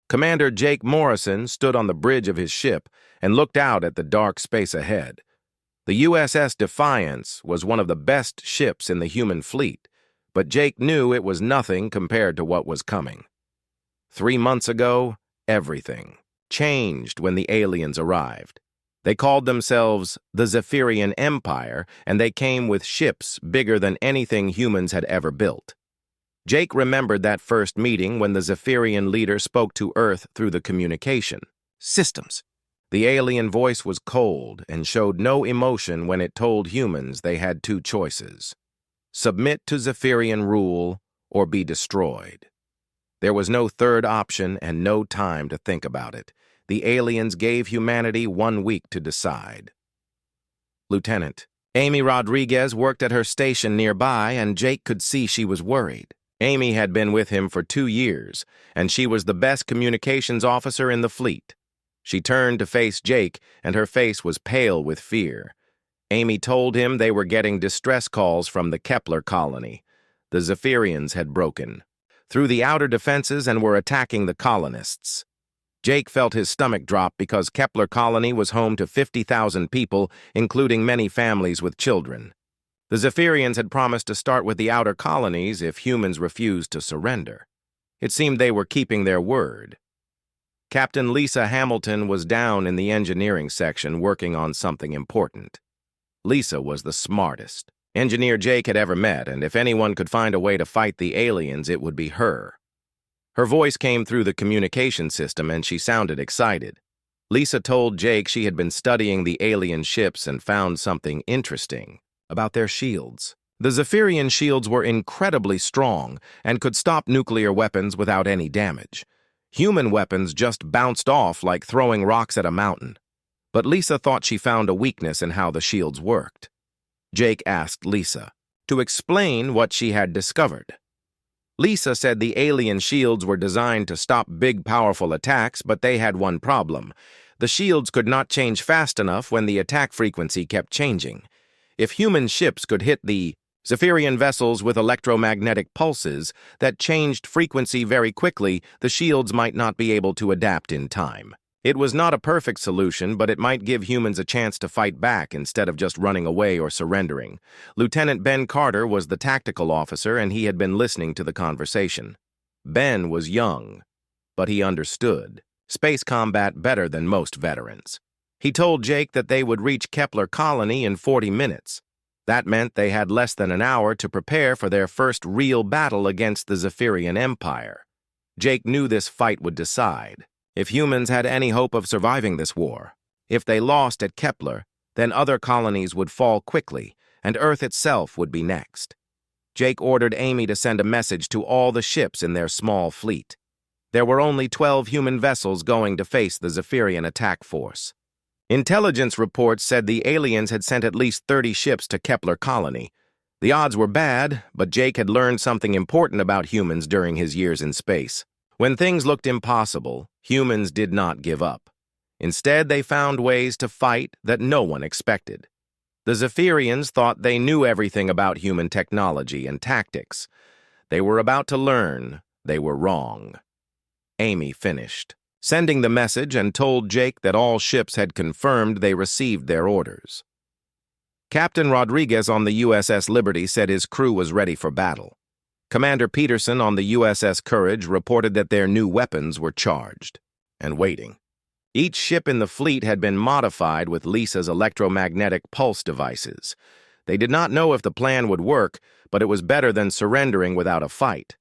Commander Jake Morrison stood on the bridge of his ship and looked out at the dark space ahead. The USS Defiance was one of the best ships in the human fleet, but Jake knew it was nothing compared to what was coming. 3 months ago, everything changed when the aliens arrived. They called themselves the Zephyrian Empire, and they came with ships bigger than anything humans had ever built. Jake remembered that first meeting when the Zephyrian leader spoke to Earth through the communication systems. The alien voice was cold and showed no emotion when it told humans they had 2 choices: submit to Zephyrian rule or be destroyed. There was no third option and no time to think about it. The aliens gave humanity 1 week to decide. Lieutenant Amy Rodriguez worked at her station nearby, and Jake could see she was worried. Amy had been with him for 2 years, and she was the best communications officer in the fleet. She turned to face Jake, and her face was pale with fear. Amy told him they were getting distress calls from the Kepler colony. The Zephyrians had broken through the outer defenses and were attacking the colonists. Jake felt his stomach drop because Kepler colony was home to 50,000 people, including many families with children. The Zephyrians had promised to start with the outer colonies if humans refused to surrender. It seemed they were keeping their word. Captain Lisa Hamilton was down in the engineering section working on something important. Lisa was the smartest engineer Jake had ever met, and if anyone could find a way to fight the aliens, it would be her. Her voice came through the communication system, and she sounded excited. Lisa told Jake she had been studying the alien ships and found something interesting about their shields. The Zephyrian shields were incredibly strong and could stop nuclear weapons without any damage. Human weapons just bounced off like throwing rocks at a mountain. But Lisa thought she found a weakness in how the shields worked. Jake asked Lisa to explain what she had discovered. Lisa said the alien shields were designed to stop big, powerful attacks, but they had one problem. The shields could not change fast enough when the attack frequency kept changing. If human ships could hit the Zephyrian vessels with electromagnetic pulses that changed frequency very quickly, the shields might not be able to adapt in time. It was not a perfect solution, but it might give humans a chance to fight back instead of just running away or surrendering. Lieutenant Ben Carter was the tactical officer, and he had been listening to the conversation. Ben was young, but he understood space combat better than most veterans. He told Jake that they would reach Kepler colony in 40 minutes. That meant they had less than an hour to prepare for their first real battle against the Zephyrian Empire. Jake knew this fight would decide if humans had any hope of surviving this war. If they lost at Kepler, then other colonies would fall quickly, and Earth itself would be next. Jake ordered Amy to send a message to all the ships in their small fleet. There were only 12 human vessels going to face the Zephyrian attack force. Intelligence reports said the aliens had sent at least 30 ships to Kepler colony. The odds were bad, but Jake had learned something important about humans during his years in space. When things looked impossible, humans did not give up. Instead, they found ways to fight that no one expected. The Zephyrians thought they knew everything about human technology and tactics. They were about to learn they were wrong. Amy finished sending the message and told Jake that all ships had confirmed they received their orders. Captain Rodriguez on the USS Liberty said his crew was ready for battle. Commander Peterson on the USS Courage reported that their new weapons were charged and waiting. Each ship in the fleet had been modified with Lisa's electromagnetic pulse devices. They did not know if the plan would work, but it was better than surrendering without a fight.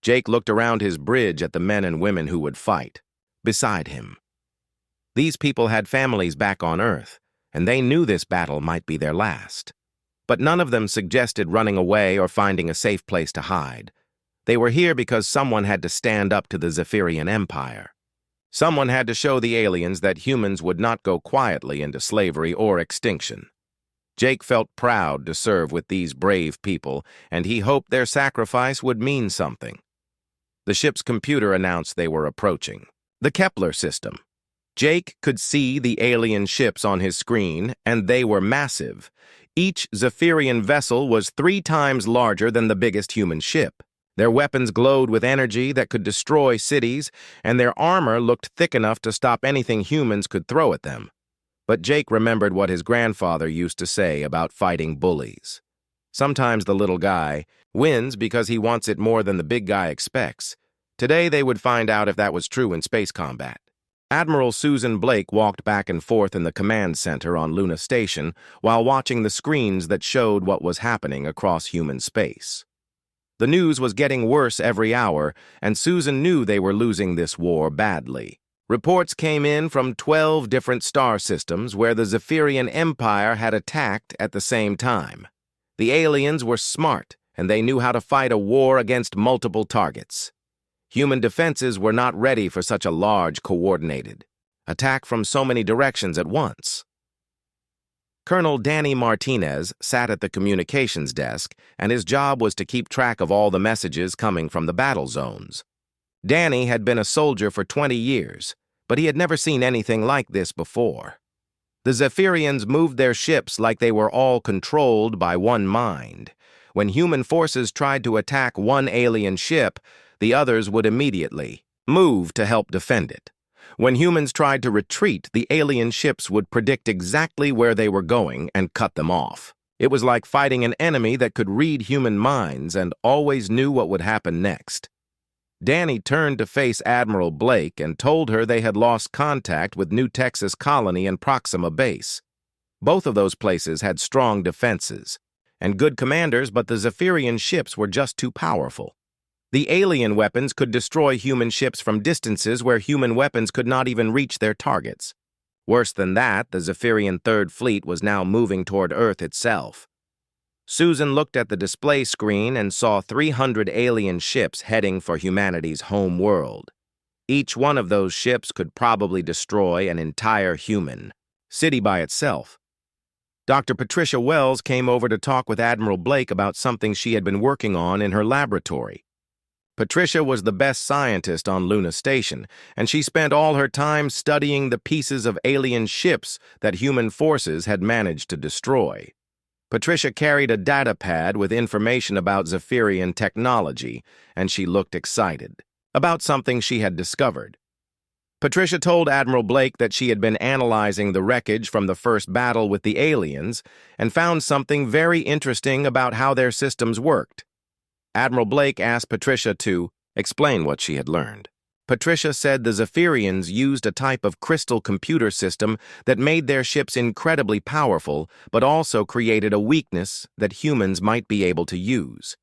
Jake looked around his bridge at the men and women who would fight beside him. These people had families back on Earth, and they knew this battle might be their last. But none of them suggested running away or finding a safe place to hide. They were here because someone had to stand up to the Zephyrian Empire. Someone had to show the aliens that humans would not go quietly into slavery or extinction. Jake felt proud to serve with these brave people, and he hoped their sacrifice would mean something. The ship's computer announced they were approaching the Kepler system. Jake could see the alien ships on his screen, and they were massive. Each Zephyrian vessel was 3 times larger than the biggest human ship. Their weapons glowed with energy that could destroy cities, and their armor looked thick enough to stop anything humans could throw at them. But Jake remembered what his grandfather used to say about fighting bullies. Sometimes the little guy wins because he wants it more than the big guy expects. Today they would find out if that was true in space combat. Admiral Susan Blake walked back and forth in the command center on Luna Station while watching the screens that showed what was happening across human space. The news was getting worse every hour, and Susan knew they were losing this war badly. Reports came in from 12 different star systems where the Zephyrian Empire had attacked at the same time. The aliens were smart, and they knew how to fight a war against multiple targets. Human defenses were not ready for such a large, coordinated attack from so many directions at once. Colonel Danny Martinez sat at the communications desk, and his job was to keep track of all the messages coming from the battle zones. Danny had been a soldier for 20 years, but he had never seen anything like this before. The Zephyrians moved their ships like they were all controlled by one mind. When human forces tried to attack one alien ship, the others would immediately move to help defend it. When humans tried to retreat, the alien ships would predict exactly where they were going and cut them off. It was like fighting an enemy that could read human minds and always knew what would happen next. Danny turned to face Admiral Blake and told her they had lost contact with New Texas Colony and Proxima Base. Both of those places had strong defenses and good commanders, but the Zephyrian ships were just too powerful. The alien weapons could destroy human ships from distances where human weapons could not even reach their targets. Worse than that, the Zephyrian Third Fleet was now moving toward Earth itself. Susan looked at the display screen and saw 300 alien ships heading for humanity's home world. Each one of those ships could probably destroy an entire human city by itself. Dr. Patricia Wells came over to talk with Admiral Blake about something she had been working on in her laboratory. Patricia was the best scientist on Luna Station, and she spent all her time studying the pieces of alien ships that human forces had managed to destroy. Patricia carried a data pad with information about Zephyrian technology, and she looked excited about something she had discovered. Patricia told Admiral Blake that she had been analyzing the wreckage from the first battle with the aliens and found something very interesting about how their systems worked. Admiral Blake asked Patricia to explain what she had learned. Patricia said the Zephyrians used a type of crystal computer system that made their ships incredibly powerful, but also created a weakness that humans might be able to use.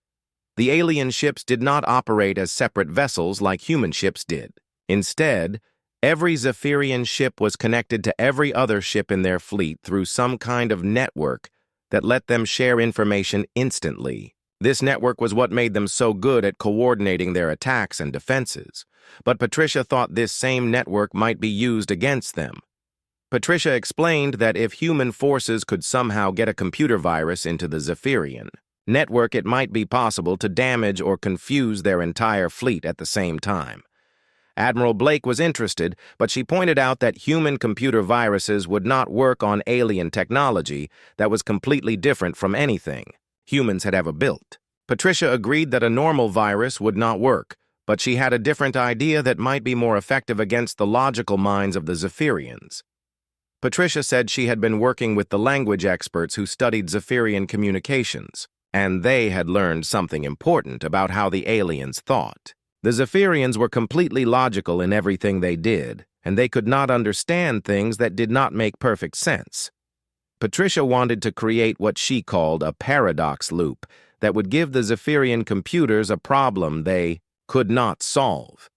The alien ships did not operate as separate vessels like human ships did. Instead, every Zephyrian ship was connected to every other ship in their fleet through some kind of network that let them share information instantly. This network was what made them so good at coordinating their attacks and defenses. But Patricia thought this same network might be used against them. Patricia explained that if human forces could somehow get a computer virus into the Zephyrian network, it might be possible to damage or confuse their entire fleet at the same time. Admiral Blake was interested, but she pointed out that human computer viruses would not work on alien technology that was completely different from anything humans had ever built. Patricia agreed that a normal virus would not work, but she had a different idea that might be more effective against the logical minds of the Zephyrians. Patricia said she had been working with the language experts who studied Zephyrian communications, and they had learned something important about how the aliens thought. The Zephyrians were completely logical in everything they did, and they could not understand things that did not make perfect sense. Patricia wanted to create what she called a paradox loop that would give the Zephyrian computers a problem they could not solve.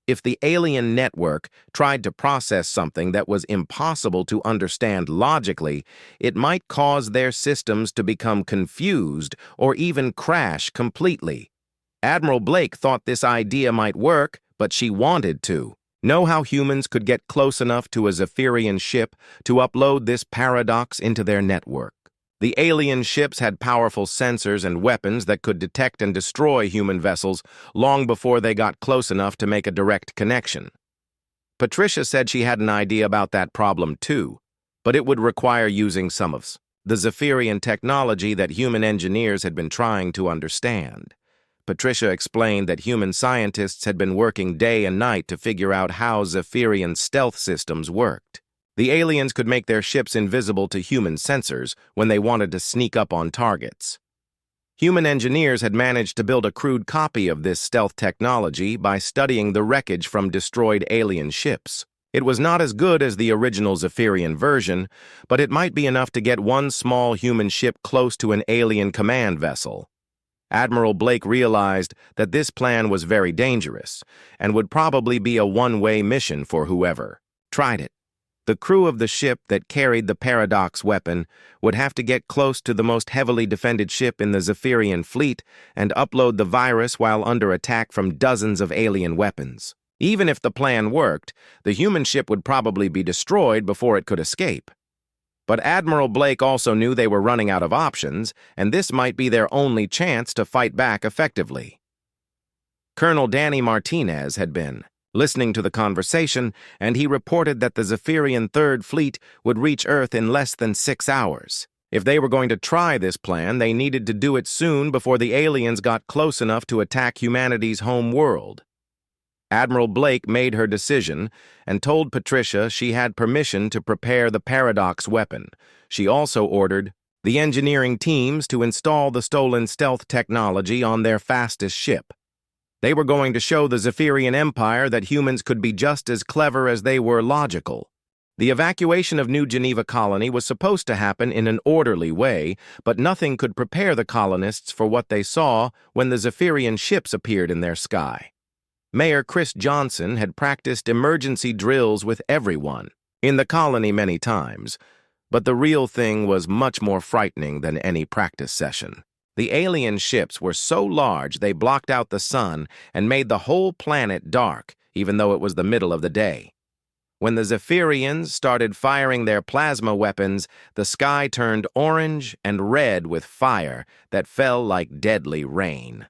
If the alien network tried to process something that was impossible to understand logically, it might cause their systems to become confused or even crash completely. Admiral Blake thought this idea might work, but she wanted to know how humans could get close enough to a Zephyrian ship to upload this paradox into their network. The alien ships had powerful sensors and weapons that could detect and destroy human vessels long before they got close enough to make a direct connection. Patricia said she had an idea about that problem too, but it would require using some of the Zephyrian technology that human engineers had been trying to understand. Patricia explained that human scientists had been working day and night to figure out how Zephyrian stealth systems worked. The aliens could make their ships invisible to human sensors when they wanted to sneak up on targets. Human engineers had managed to build a crude copy of this stealth technology by studying the wreckage from destroyed alien ships. It was not as good as the original Zephyrian version, but it might be enough to get one small human ship close to an alien command vessel. Admiral Blake realized that this plan was very dangerous and would probably be a one-way mission for whoever tried it. The crew of the ship that carried the Paradox weapon would have to get close to the most heavily defended ship in the Zephyrian fleet and upload the virus while under attack from dozens of alien weapons. Even if the plan worked, the human ship would probably be destroyed before it could escape. But Admiral Blake also knew they were running out of options, and this might be their only chance to fight back effectively. Colonel Danny Martinez had been listening to the conversation, and he reported that the Zephyrian Third Fleet would reach Earth in less than 6 hours. If they were going to try this plan, they needed to do it soon before the aliens got close enough to attack humanity's home world. Admiral Blake made her decision and told Patricia she had permission to prepare the Paradox weapon. She also ordered the engineering teams to install the stolen stealth technology on their fastest ship. They were going to show the Zephyrian Empire that humans could be just as clever as they were logical. The evacuation of New Geneva Colony was supposed to happen in an orderly way, but nothing could prepare the colonists for what they saw when the Zephyrian ships appeared in their sky. Mayor Chris Johnson had practiced emergency drills with everyone in the colony many times, but the real thing was much more frightening than any practice session. The alien ships were so large they blocked out the sun and made the whole planet dark, even though it was the middle of the day. When the Zephyrians started firing their plasma weapons, the sky turned orange and red with fire that fell like deadly rain.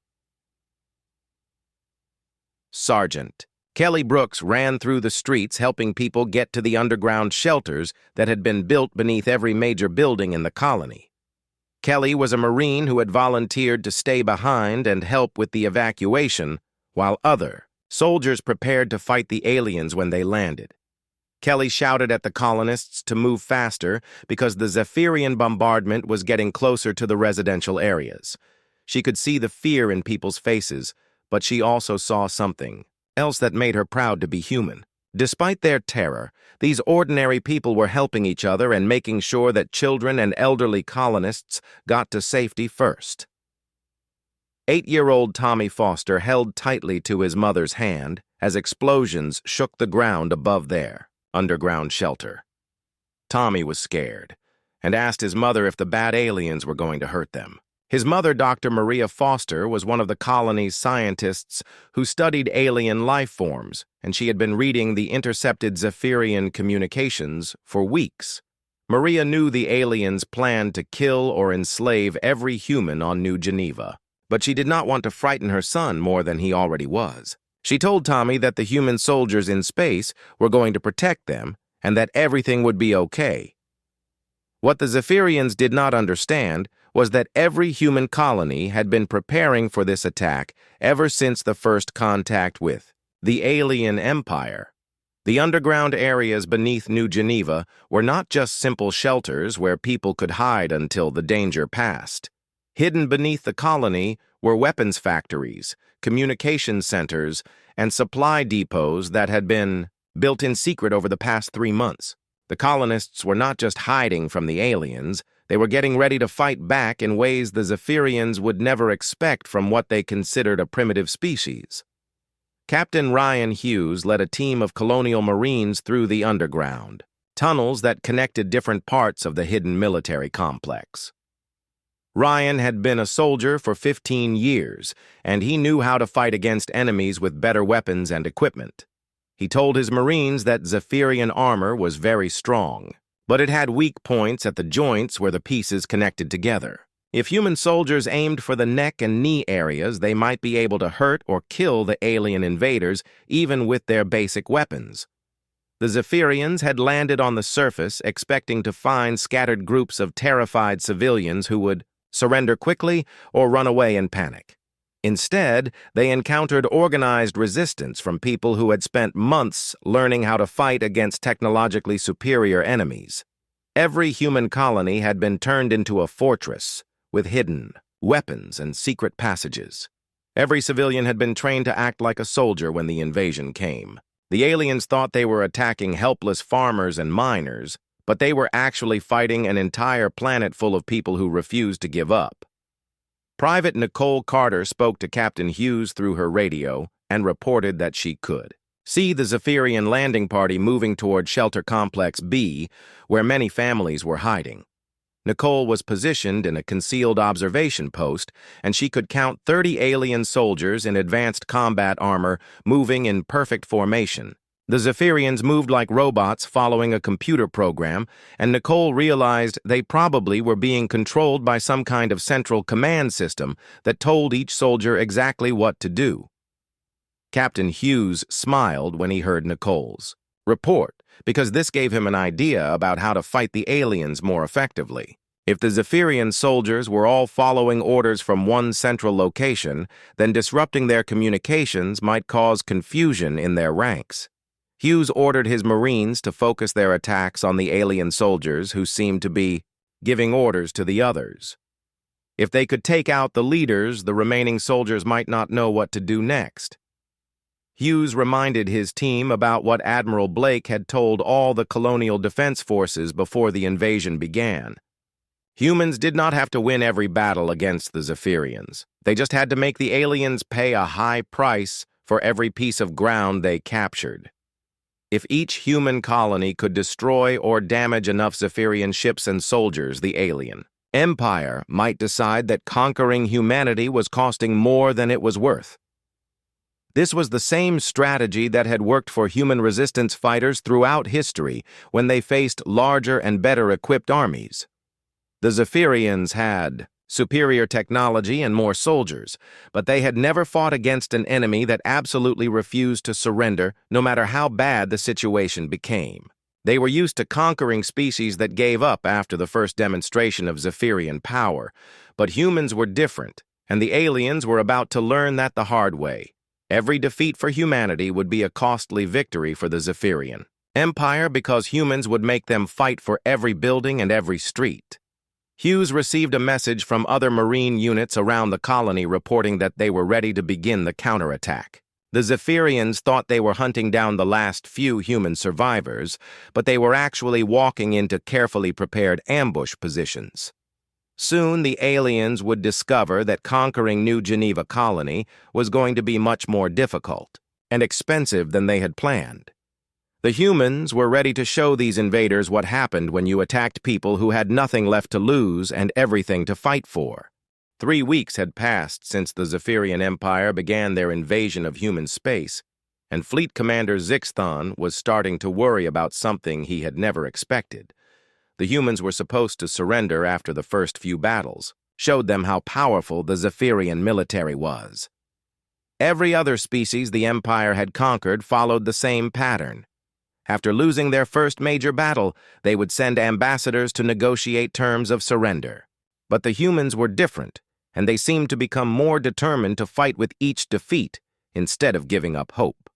Sergeant Kelly Brooks ran through the streets helping people get to the underground shelters that had been built beneath every major building in the colony. Kelly was a Marine who had volunteered to stay behind and help with the evacuation, while other soldiers prepared to fight the aliens when they landed. Kelly shouted at the colonists to move faster because the Zephyrian bombardment was getting closer to the residential areas. She could see the fear in people's faces, but she also saw something else that made her proud to be human. Despite their terror, these ordinary people were helping each other and making sure that children and elderly colonists got to safety first. 8-year-old Tommy Foster held tightly to his mother's hand as explosions shook the ground above their underground shelter. Tommy was scared and asked his mother if the bad aliens were going to hurt them. His mother, Dr. Maria Foster, was one of the colony's scientists who studied alien life forms, and she had been reading the intercepted Zephyrian communications for weeks. Maria knew the aliens planned to kill or enslave every human on New Geneva, but she did not want to frighten her son more than he already was. She told Tommy that the human soldiers in space were going to protect them and that everything would be okay. What the Zephyrians did not understand was that every human colony had been preparing for this attack ever since the first contact with the alien empire. The underground areas beneath New Geneva were not just simple shelters where people could hide until the danger passed. Hidden beneath the colony were weapons factories, communication centers, and supply depots that had been built in secret over the past 3 months. The colonists were not just hiding from the aliens, they were getting ready to fight back in ways the Zephyrians would never expect from what they considered a primitive species. Captain Ryan Hughes led a team of colonial Marines through the underground, tunnels that connected different parts of the hidden military complex. Ryan had been a soldier for 15 years, and he knew how to fight against enemies with better weapons and equipment. He told his Marines that Zephyrian armor was very strong, but it had weak points at the joints where the pieces connected together. If human soldiers aimed for the neck and knee areas, they might be able to hurt or kill the alien invaders even with their basic weapons. The Zephyrians had landed on the surface expecting to find scattered groups of terrified civilians who would surrender quickly or run away in panic. Instead, they encountered organized resistance from people who had spent months learning how to fight against technologically superior enemies. Every human colony had been turned into a fortress with hidden weapons and secret passages. Every civilian had been trained to act like a soldier when the invasion came. The aliens thought they were attacking helpless farmers and miners, but they were actually fighting an entire planet full of people who refused to give up. Private Nicole Carter spoke to Captain Hughes through her radio and reported that she could see the Zephyrian landing party moving toward Shelter Complex B, where many families were hiding. Nicole was positioned in a concealed observation post, and she could count 30 alien soldiers in advanced combat armor moving in perfect formation. The Zephyrians moved like robots following a computer program, and Nicole realized they probably were being controlled by some kind of central command system that told each soldier exactly what to do. Captain Hughes smiled when he heard Nicole's report, because this gave him an idea about how to fight the aliens more effectively. If the Zephyrian soldiers were all following orders from one central location, then disrupting their communications might cause confusion in their ranks. Hughes ordered his Marines to focus their attacks on the alien soldiers who seemed to be giving orders to the others. If they could take out the leaders, the remaining soldiers might not know what to do next. Hughes reminded his team about what Admiral Blake had told all the colonial defense forces before the invasion began. Humans did not have to win every battle against the Zephyrians. They just had to make the aliens pay a high price for every piece of ground they captured. If each human colony could destroy or damage enough Zephyrian ships and soldiers, the alien empire might decide that conquering humanity was costing more than it was worth. This was the same strategy that had worked for human resistance fighters throughout history when they faced larger and better equipped armies. The Zephyrians had superior technology and more soldiers, but they had never fought against an enemy that absolutely refused to surrender no matter how bad the situation became. They were used to conquering species that gave up after the first demonstration of Zephyrian power, but humans were different, and the aliens were about to learn that the hard way. Every defeat for humanity would be a costly victory for the Zephyrian empire because humans would make them fight for every building and every street. Hughes received a message from other Marine units around the colony reporting that they were ready to begin the counterattack. The Zephyrians thought they were hunting down the last few human survivors, but they were actually walking into carefully prepared ambush positions. Soon the aliens would discover that conquering New Geneva Colony was going to be much more difficult and expensive than they had planned. The humans were ready to show these invaders what happened when you attacked people who had nothing left to lose and everything to fight for. 3 weeks had passed since the Zephyrian Empire began their invasion of human space, and Fleet Commander Zixthon was starting to worry about something he had never expected. The humans were supposed to surrender after the first few battles, showed them how powerful the Zephyrian military was. Every other species the Empire had conquered followed the same pattern. After losing their first major battle, they would send ambassadors to negotiate terms of surrender. But the humans were different, and they seemed to become more determined to fight with each defeat instead of giving up hope.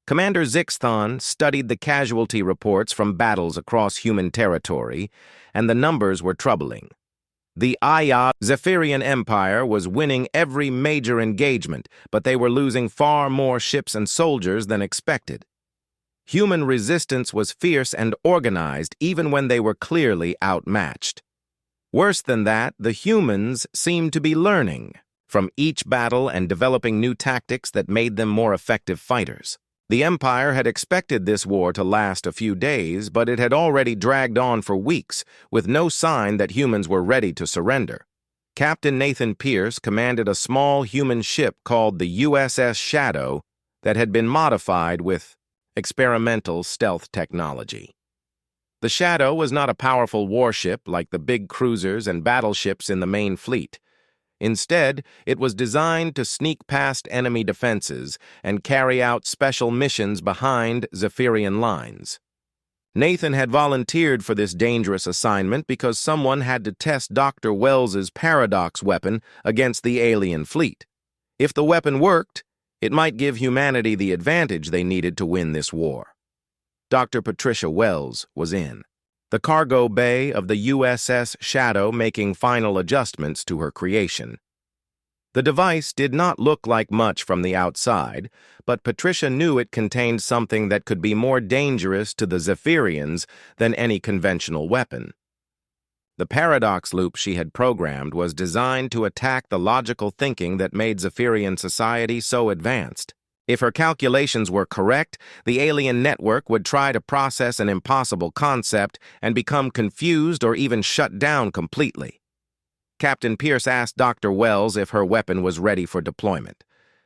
Commander Zixthon studied the casualty reports from battles across human territory, and the numbers were troubling. The Zephyrian Empire was winning every major engagement, but they were losing far more ships and soldiers than expected. Human resistance was fierce and organized even when they were clearly outmatched. Worse than that, the humans seemed to be learning from each battle and developing new tactics that made them more effective fighters. The Empire had expected this war to last a few days, but it had already dragged on for weeks, with no sign that humans were ready to surrender. Captain Nathan Pierce commanded a small human ship called the USS Shadow that had been modified with experimental stealth technology. The Shadow was not a powerful warship like the big cruisers and battleships in the main fleet. Instead, it was designed to sneak past enemy defenses and carry out special missions behind Zephyrian lines. Nathan had volunteered for this dangerous assignment because someone had to test Dr. Wells's paradox weapon against the alien fleet. If the weapon worked, it might give humanity the advantage they needed to win this war. Dr. Patricia Wells was in the cargo bay of the USS Shadow, making final adjustments to her creation. The device did not look like much from the outside, but Patricia knew it contained something that could be more dangerous to the Zephyrians than any conventional weapon. The paradox loop she had programmed was designed to attack the logical thinking that made Zephyrian society so advanced. If her calculations were correct, the alien network would try to process an impossible concept and become confused or even shut down completely. Captain Pierce asked Dr. Wells if her weapon was ready for deployment.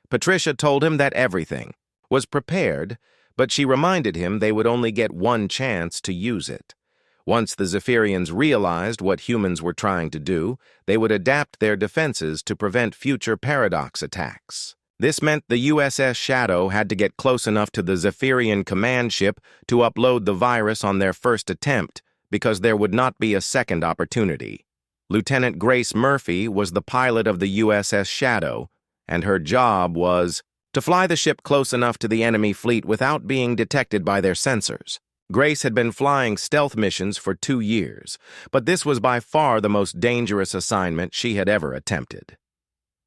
Patricia told him that everything was prepared, but she reminded him they would only get one chance to use it. Once the Zephyrians realized what humans were trying to do, they would adapt their defenses to prevent future paradox attacks. This meant the USS Shadow had to get close enough to the Zephyrian command ship to upload the virus on their first attempt, because there would not be a second opportunity. Lieutenant Grace Murphy was the pilot of the USS Shadow, and her job was to fly the ship close enough to the enemy fleet without being detected by their sensors. Grace had been flying stealth missions for 2 years, but this was by far the most dangerous assignment she had ever attempted.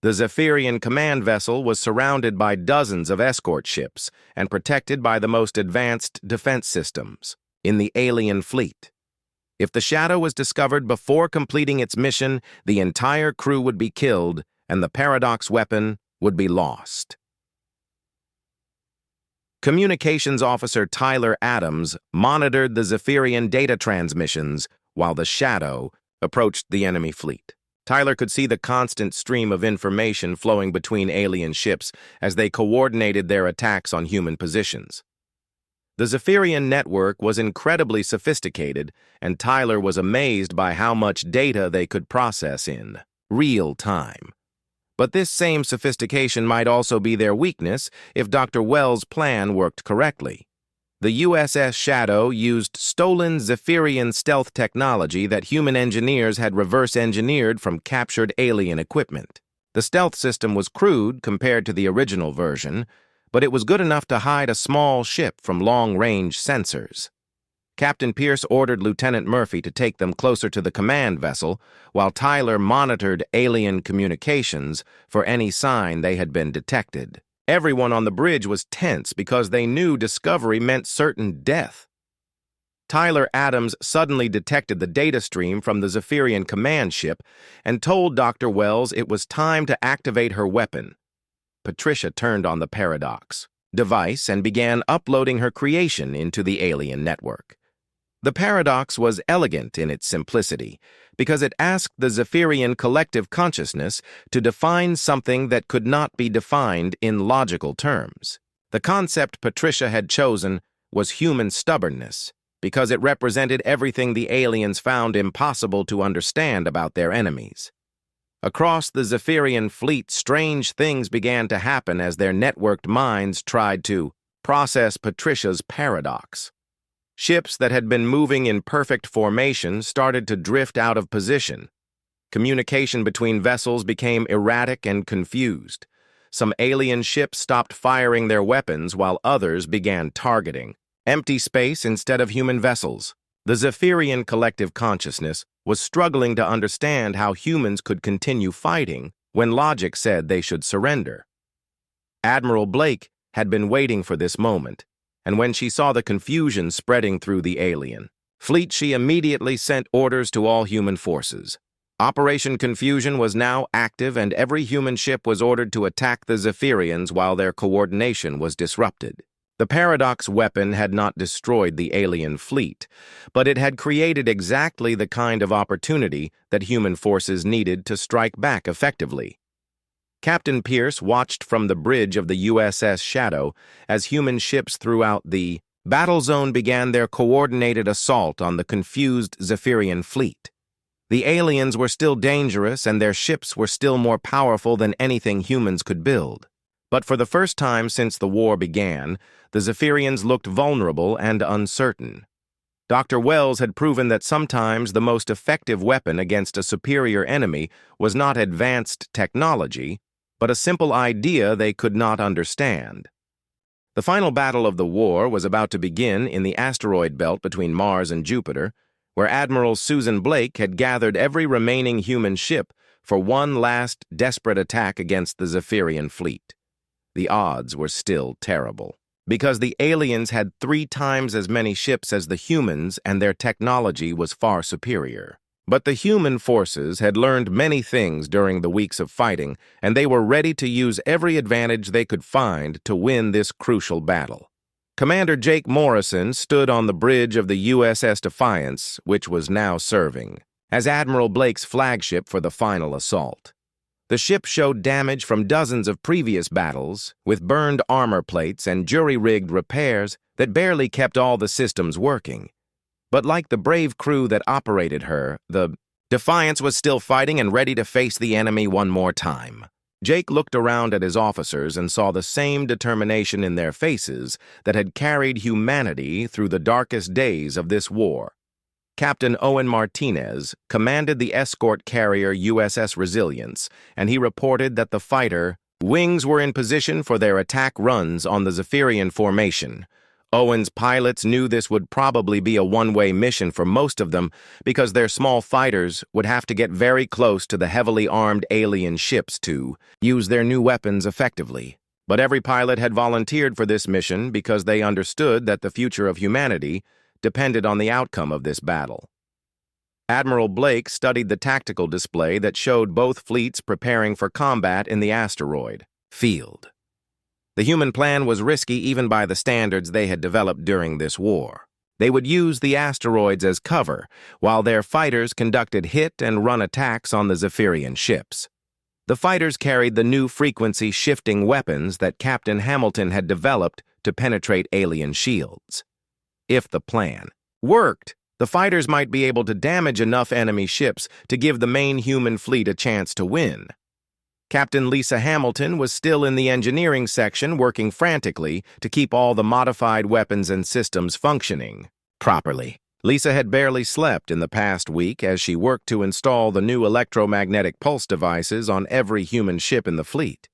The Zephyrian command vessel was surrounded by dozens of escort ships and protected by the most advanced defense systems in the alien fleet. If the Shadow was discovered before completing its mission, the entire crew would be killed and the paradox weapon would be lost. Communications Officer Tyler Adams monitored the Zephyrian data transmissions while the Shadow approached the enemy fleet. Tyler could see the constant stream of information flowing between alien ships as they coordinated their attacks on human positions. The Zephyrian network was incredibly sophisticated, and Tyler was amazed by how much data they could process in real time. But this same sophistication might also be their weakness if Dr. Wells' plan worked correctly. The USS Shadow used stolen Zephyrian stealth technology that human engineers had reverse-engineered from captured alien equipment. The stealth system was crude compared to the original version, but it was good enough to hide a small ship from long-range sensors. Captain Pierce ordered Lieutenant Murphy to take them closer to the command vessel, while Tyler monitored alien communications for any sign they had been detected. Everyone on the bridge was tense because they knew discovery meant certain death. Tyler Adams suddenly detected the data stream from the Zephyrian command ship and told Dr. Wells it was time to activate her weapon. Patricia turned on the paradox device and began uploading her creation into the alien network. The paradox was elegant in its simplicity because it asked the Zephyrian collective consciousness to define something that could not be defined in logical terms. The concept Patricia had chosen was human stubbornness because it represented everything the aliens found impossible to understand about their enemies. Across the Zephyrian fleet, strange things began to happen as their networked minds tried to process Patricia's paradox. Ships that had been moving in perfect formation started to drift out of position. Communication between vessels became erratic and confused. Some alien ships stopped firing their weapons while others began targeting empty space instead of human vessels. The Zephyrian collective consciousness was struggling to understand how humans could continue fighting when logic said they should surrender. Admiral Blake had been waiting for this moment, and when she saw the confusion spreading through the alien fleet, she immediately sent orders to all human forces. Operation Confusion was now active, and every human ship was ordered to attack the Zephyrians while their coordination was disrupted. The paradox weapon had not destroyed the alien fleet, but it had created exactly the kind of opportunity that human forces needed to strike back effectively. Captain Pierce watched from the bridge of the USS Shadow as human ships throughout the battle zone began their coordinated assault on the confused Zephyrian fleet. The aliens were still dangerous, and their ships were still more powerful than anything humans could build. But for the first time since the war began, the Zephyrians looked vulnerable and uncertain. Dr. Wells had proven that sometimes the most effective weapon against a superior enemy was not advanced technology, but a simple idea they could not understand. The final battle of the war was about to begin in the asteroid belt between Mars and Jupiter, where Admiral Susan Blake had gathered every remaining human ship for one last desperate attack against the Zephyrian fleet. The odds were still terrible, because the aliens had 3 times as many ships as the humans and their technology was far superior. But the human forces had learned many things during the weeks of fighting, and they were ready to use every advantage they could find to win this crucial battle. Commander Jake Morrison stood on the bridge of the USS Defiance, which was now serving, as Admiral Blake's flagship for the final assault. The ship showed damage from dozens of previous battles, with burned armor plates and jury-rigged repairs that barely kept all the systems working. But like the brave crew that operated her, the Defiance was still fighting and ready to face the enemy one more time. Jake looked around at his officers and saw the same determination in their faces that had carried humanity through the darkest days of this war. Captain Owen Martinez commanded the escort carrier USS Resilience, and he reported that the fighter wings were in position for their attack runs on the Zephyrian formation. Owen's pilots knew this would probably be a one-way mission for most of them because their small fighters would have to get very close to the heavily armed alien ships to use their new weapons effectively. But every pilot had volunteered for this mission because they understood that the future of humanity depended on the outcome of this battle. Admiral Blake studied the tactical display that showed both fleets preparing for combat in the asteroid field. The human plan was risky even by the standards they had developed during this war. They would use the asteroids as cover, while their fighters conducted hit-and-run attacks on the Zephyrian ships. The fighters carried the new frequency-shifting weapons that Captain Hamilton had developed to penetrate alien shields. If the plan worked, the fighters might be able to damage enough enemy ships to give the main human fleet a chance to win. Captain Lisa Hamilton was still in the engineering section working frantically to keep all the modified weapons and systems functioning properly. Lisa had barely slept in the past week as she worked to install the new electromagnetic pulse devices on every human ship in the fleet.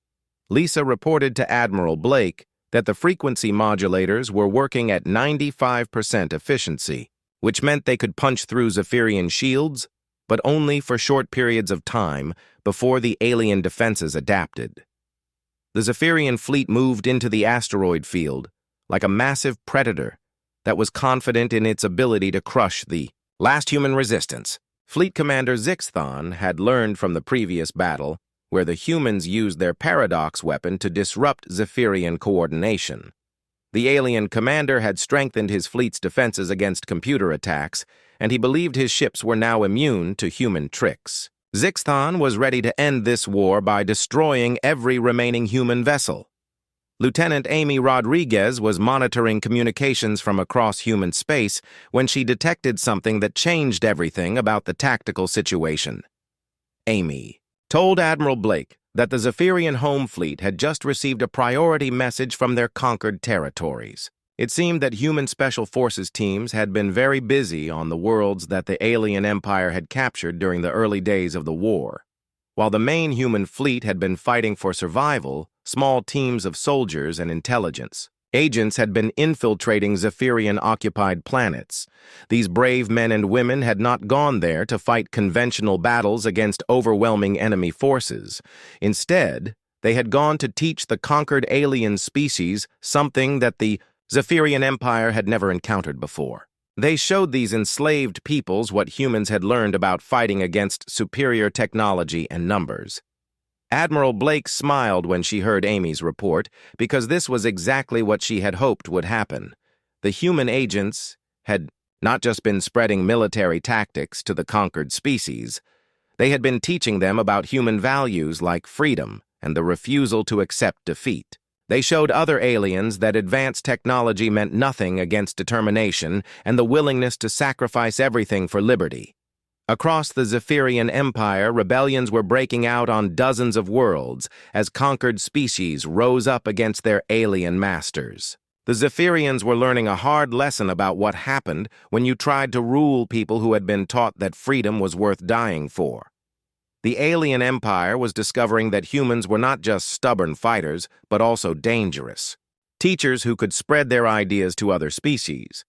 Lisa reported to Admiral Blake that the frequency modulators were working at 95% efficiency, which meant they could punch through Zephyrian shields, but only for short periods of time before the alien defenses adapted. The Zephyrian fleet moved into the asteroid field like a massive predator that was confident in its ability to crush the last human resistance. Fleet Commander Zixthon had learned from the previous battle where the humans used their paradox weapon to disrupt Zephyrian coordination. The alien commander had strengthened his fleet's defenses against computer attacks, and he believed his ships were now immune to human tricks. Zixthon was ready to end this war by destroying every remaining human vessel. Lieutenant Amy Rodriguez was monitoring communications from across human space when she detected something that changed everything about the tactical situation. Amy told Admiral Blake that the Zephyrian home fleet had just received a priority message from their conquered territories. It seemed that human special forces teams had been very busy on the worlds that the alien empire had captured during the early days of the war. While the main human fleet had been fighting for survival, small teams of soldiers and intelligence agents had been infiltrating Zephyrian-occupied planets. These brave men and women had not gone there to fight conventional battles against overwhelming enemy forces. Instead, they had gone to teach the conquered alien species something that the Zephyrian Empire had never encountered before. They showed these enslaved peoples what humans had learned about fighting against superior technology and numbers. Admiral Blake smiled when she heard Amy's report, because this was exactly what she had hoped would happen. The human agents had not just been spreading military tactics to the conquered species, they had been teaching them about human values like freedom and the refusal to accept defeat. They showed other aliens that advanced technology meant nothing against determination and the willingness to sacrifice everything for liberty. Across the Zephyrian Empire, rebellions were breaking out on dozens of worlds as conquered species rose up against their alien masters. The Zephyrians were learning a hard lesson about what happened when you tried to rule people who had been taught that freedom was worth dying for. The alien empire was discovering that humans were not just stubborn fighters, but also dangerous. Teachers who could spread their ideas to other species.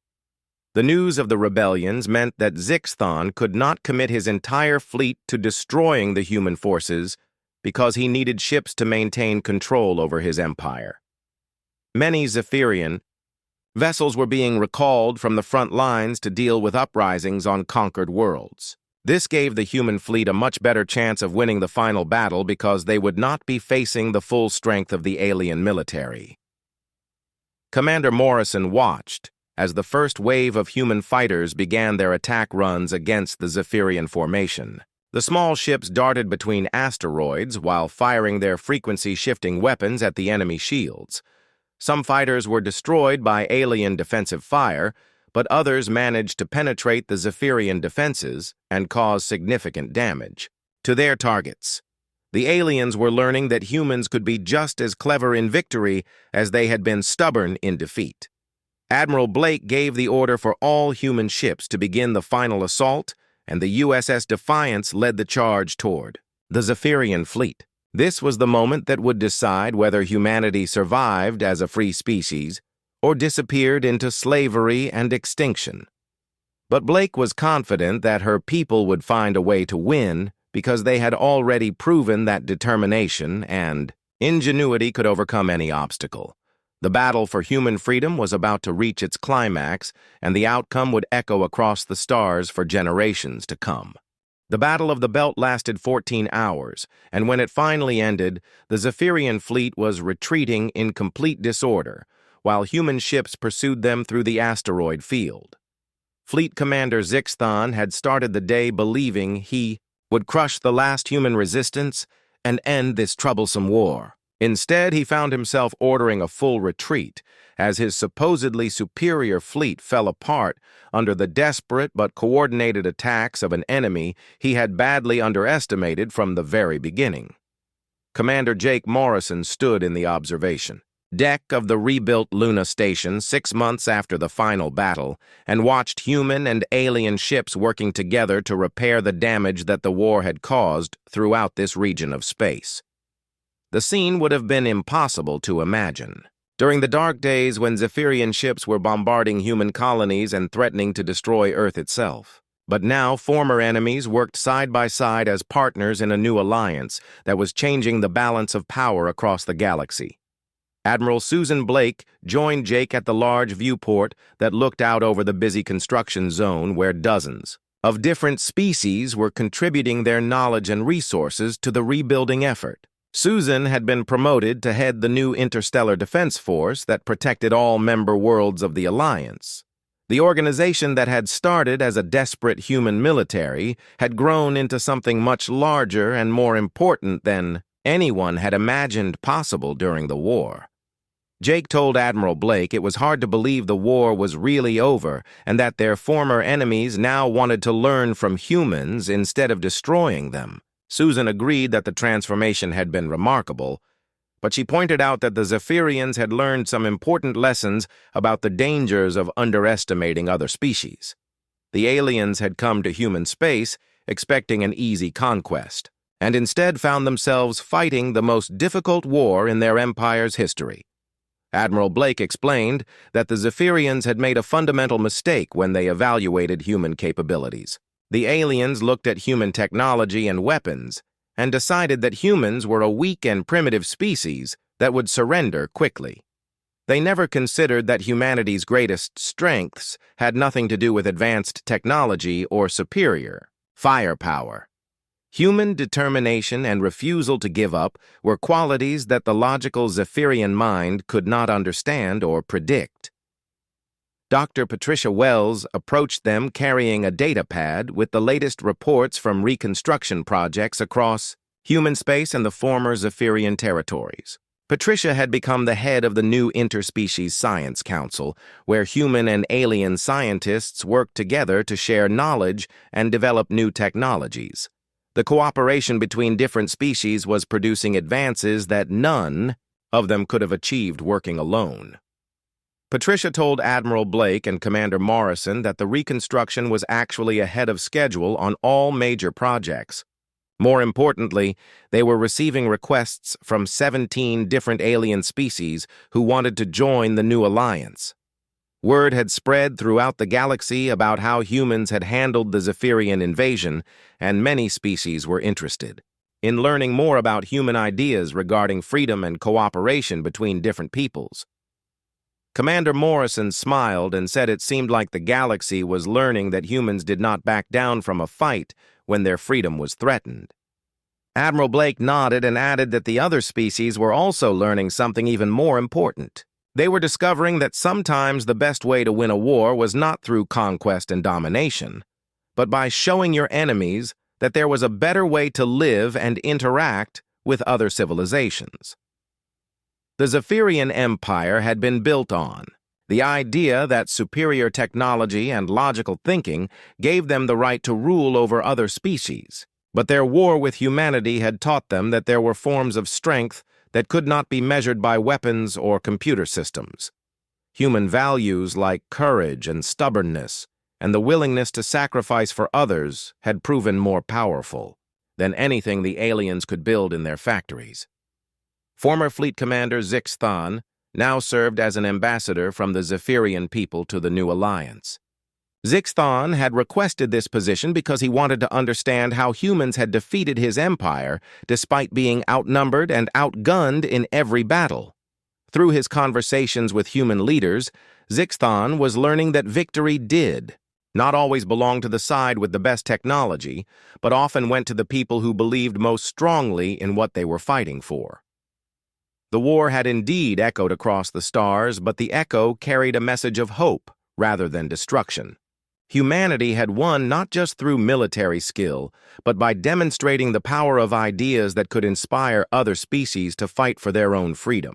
The news of the rebellions meant that Zixthon could not commit his entire fleet to destroying the human forces because he needed ships to maintain control over his empire. Many Zephyrian vessels were being recalled from the front lines to deal with uprisings on conquered worlds. This gave the human fleet a much better chance of winning the final battle because they would not be facing the full strength of the alien military. Commander Morrison watched as the first wave of human fighters began their attack runs against the Zephyrian formation. The small ships darted between asteroids while firing their frequency-shifting weapons at the enemy shields. Some fighters were destroyed by alien defensive fire, but others managed to penetrate the Zephyrian defenses and cause significant damage to their targets. The aliens were learning that humans could be just as clever in victory as they had been stubborn in defeat. Admiral Blake gave the order for all human ships to begin the final assault, and the USS Defiance led the charge toward the Zephyrian fleet. This was the moment that would decide whether humanity survived as a free species or disappeared into slavery and extinction. But Blake was confident that her people would find a way to win because they had already proven that determination and ingenuity could overcome any obstacle. The battle for human freedom was about to reach its climax, and the outcome would echo across the stars for generations to come. The Battle of the Belt lasted 14 hours, and when it finally ended, the Zephyrian fleet was retreating in complete disorder, while human ships pursued them through the asteroid field. Fleet Commander Zixthon had started the day believing he would crush the last human resistance and end this troublesome war. Instead, he found himself ordering a full retreat as his supposedly superior fleet fell apart under the desperate but coordinated attacks of an enemy he had badly underestimated from the very beginning. Commander Jake Morrison stood in the observation deck of the rebuilt Luna station 6 months after the final battle and watched human and alien ships working together to repair the damage that the war had caused throughout this region of space. The scene would have been impossible to imagine. During the dark days when Zephyrian ships were bombarding human colonies and threatening to destroy Earth itself. But now former enemies worked side by side as partners in a new alliance that was changing the balance of power across the galaxy. Admiral Susan Blake joined Jake at the large viewport that looked out over the busy construction zone where dozens of different species were contributing their knowledge and resources to the rebuilding effort. Susan had been promoted to head the new interstellar defense force that protected all member worlds of the Alliance. The organization that had started as a desperate human military had grown into something much larger and more important than anyone had imagined possible during the war. Jake told Admiral Blake it was hard to believe the war was really over and that their former enemies now wanted to learn from humans instead of destroying them. Susan agreed that the transformation had been remarkable, but she pointed out that the Zephyrians had learned some important lessons about the dangers of underestimating other species. The aliens had come to human space expecting an easy conquest, and instead found themselves fighting the most difficult war in their empire's history. Admiral Blake explained that the Zephyrians had made a fundamental mistake when they evaluated human capabilities. The aliens looked at human technology and weapons and decided that humans were a weak and primitive species that would surrender quickly. They never considered that humanity's greatest strengths had nothing to do with advanced technology or superior firepower. Human determination and refusal to give up were qualities that the logical Zephyrian mind could not understand or predict. Dr. Patricia Wells approached them carrying a data pad with the latest reports from reconstruction projects across human space and the former Zephyrian territories. Patricia had become the head of the new Interspecies Science Council, where human and alien scientists worked together to share knowledge and develop new technologies. The cooperation between different species was producing advances that none of them could have achieved working alone. Patricia told Admiral Blake and Commander Morrison that the reconstruction was actually ahead of schedule on all major projects. More importantly, they were receiving requests from 17 different alien species who wanted to join the new alliance. Word had spread throughout the galaxy about how humans had handled the Zephyrian invasion, and many species were interested in learning more about human ideas regarding freedom and cooperation between different peoples. Commander Morrison smiled and said it seemed like the galaxy was learning that humans did not back down from a fight when their freedom was threatened. Admiral Blake nodded and added that the other species were also learning something even more important. They were discovering that sometimes the best way to win a war was not through conquest and domination, but by showing your enemies that there was a better way to live and interact with other civilizations. The Zephyrian Empire had been built on the idea that superior technology and logical thinking gave them the right to rule over other species, but their war with humanity had taught them that there were forms of strength that could not be measured by weapons or computer systems. Human values like courage and stubbornness and the willingness to sacrifice for others had proven more powerful than anything the aliens could build in their factories. Former Fleet Commander Zix Thon now served as an ambassador from the Zephyrian people to the new alliance. Zix Thon had requested this position because he wanted to understand how humans had defeated his empire despite being outnumbered and outgunned in every battle. Through his conversations with human leaders, Zix Thon was learning that victory did not always belong to the side with the best technology, but often went to the people who believed most strongly in what they were fighting for. The war had indeed echoed across the stars, but the echo carried a message of hope rather than destruction. Humanity had won not just through military skill, but by demonstrating the power of ideas that could inspire other species to fight for their own freedom.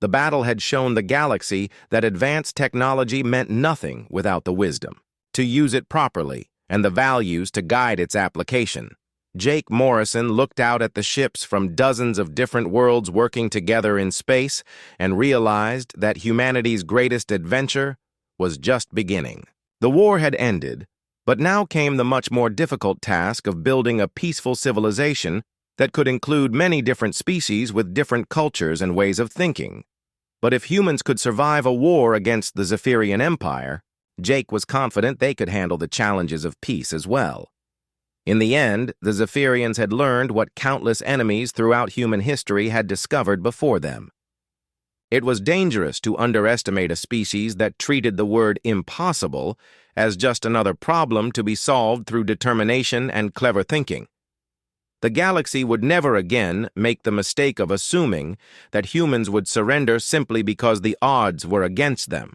The battle had shown the galaxy that advanced technology meant nothing without the wisdom to use it properly and the values to guide its application. Jake Morrison looked out at the ships from dozens of different worlds working together in space and realized that humanity's greatest adventure was just beginning. The war had ended, but now came the much more difficult task of building a peaceful civilization that could include many different species with different cultures and ways of thinking. But if humans could survive a war against the Zephyrian Empire, Jake was confident they could handle the challenges of peace as well. In the end, the Zephyrians had learned what countless enemies throughout human history had discovered before them. It was dangerous to underestimate a species that treated the word impossible as just another problem to be solved through determination and clever thinking. The galaxy would never again make the mistake of assuming that humans would surrender simply because the odds were against them.